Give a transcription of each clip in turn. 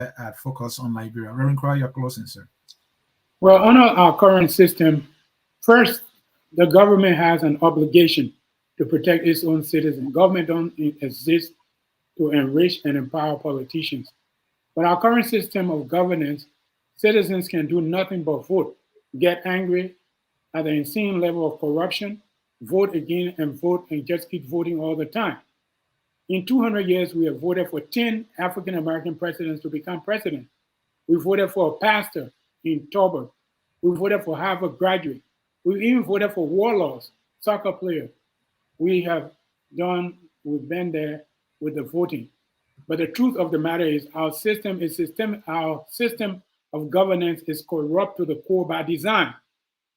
at Focus on Liberia. Reverend Krua, you're closing, sir. Well, under our current system, first, the government has an obligation to protect its own citizens. Government don't exist to enrich and empower politicians. But our current system of governance, citizens can do nothing but vote, get angry at the insane level of corruption, vote again and vote and just keep voting all the time. In 200 years, we have voted for 10 African American presidents to become president. We voted for a pastor in Toba. We voted for Harvard graduate. We even voted for warlords, soccer players. We have we've been there with the voting. But the truth of the matter is our system of governance is corrupt to the core by design.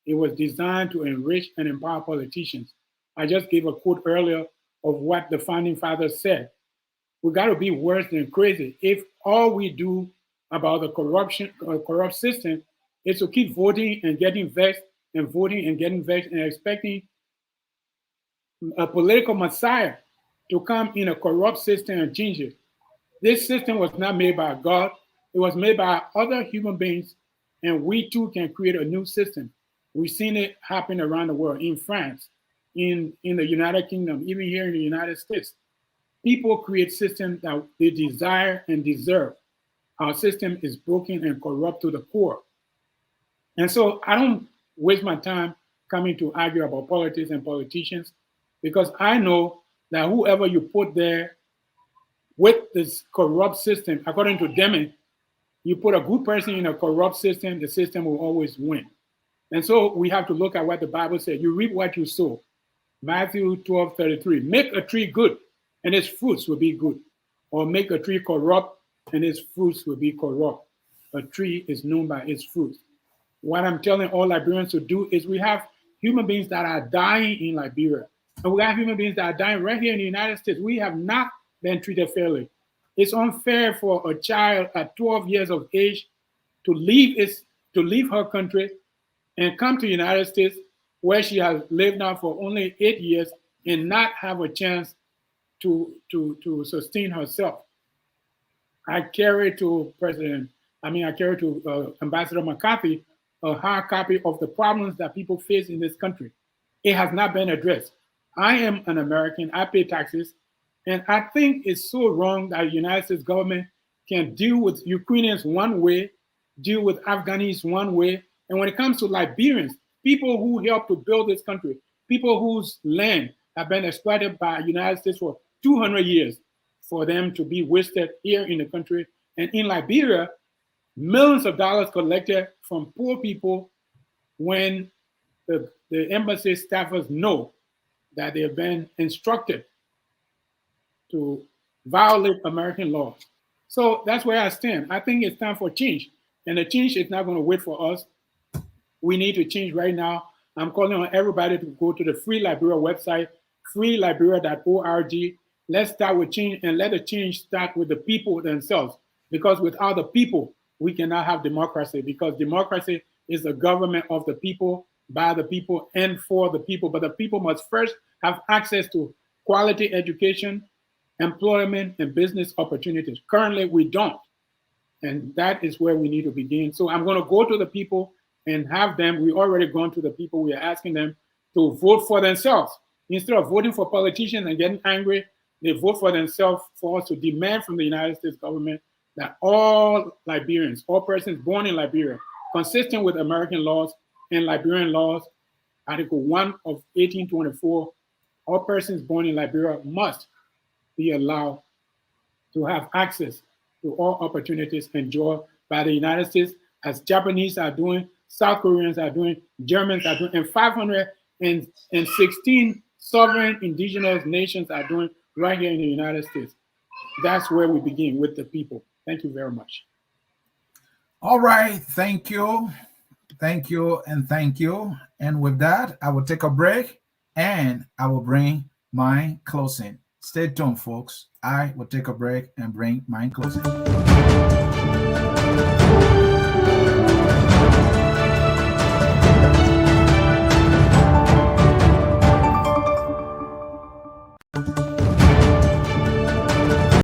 It was designed to enrich and empower politicians. I just gave a quote earlier of what the founding fathers said. We got to be worse than crazy if all we do about the corrupt system is to keep voting and getting vexed and voting and getting vexed and expecting a political messiah to come in a corrupt system and change it. This system was not made by God. It was made by other human beings, and we too can create a new system. We've seen it happen around the world, in France, in the United Kingdom, even here in the United States. People create systems that they desire and deserve. Our system is broken and corrupt to the core. And so I don't waste my time coming to argue about politics and politicians, because I know that whoever you put there with this corrupt system, according to Deming, you put a good person in a corrupt system, the system will always win. And so we have to look at what the Bible said. You reap what you sow. Matthew 12:33. Make a tree good, and its fruits will be good. Or make a tree corrupt, and its fruits will be corrupt. A tree is known by its fruits. What I'm telling all Liberians to do is we have human beings that are dying in Liberia. And we have human beings that are dying right here in the United States. We have not been treated fairly. It's unfair for a child at 12 years of age to leave her country and come to the United States, where she has lived now for only 8 years, and not have a chance to sustain herself. I carry to Ambassador McCarthy a hard copy of the problems that people face in this country. It has not been addressed. I am an American, I pay taxes, and I think it's so wrong that the United States government can deal with Ukrainians one way, deal with Afghans one way, and when it comes to Liberians, people who helped to build this country, people whose land have been exploited by the United States for 200 years, for them to be wasted here in the country. And in Liberia, millions of dollars collected from poor people when the embassy staffers know that they have been instructed to violate American laws. So that's where I stand. I think it's time for change. And the change is not going to wait for us. We need to change right now. I'm calling on everybody to go to the Free Liberia website, freeliberia.org. Let's start with change, and let the change start with the people themselves. Because without the people, we cannot have democracy, because democracy is the government of the people, by the people, and for the people. But the people must first have access to quality education, employment, and business opportunities. Currently, we don't. And that is where we need to begin. So I'm going to go to the people and have them, we already gone to the people, we are asking them to vote for themselves. Instead of voting for politicians and getting angry, they vote for themselves, for us to demand from the United States government that all Liberians, all persons born in Liberia, consistent with American laws and Liberian laws, Article 1 of 1824, all persons born in Liberia must be allowed to have access to all opportunities enjoyed by the United States, as Japanese are doing, South Koreans are doing, Germans are doing, and 516 sovereign indigenous nations are doing right here in the United States. That's where we begin, with the people. Thank you very much. All right. Thank you. Thank you and thank you. And with that, I will take a break and I will bring my closing. Stay tuned, folks. I will take a break and bring my closing.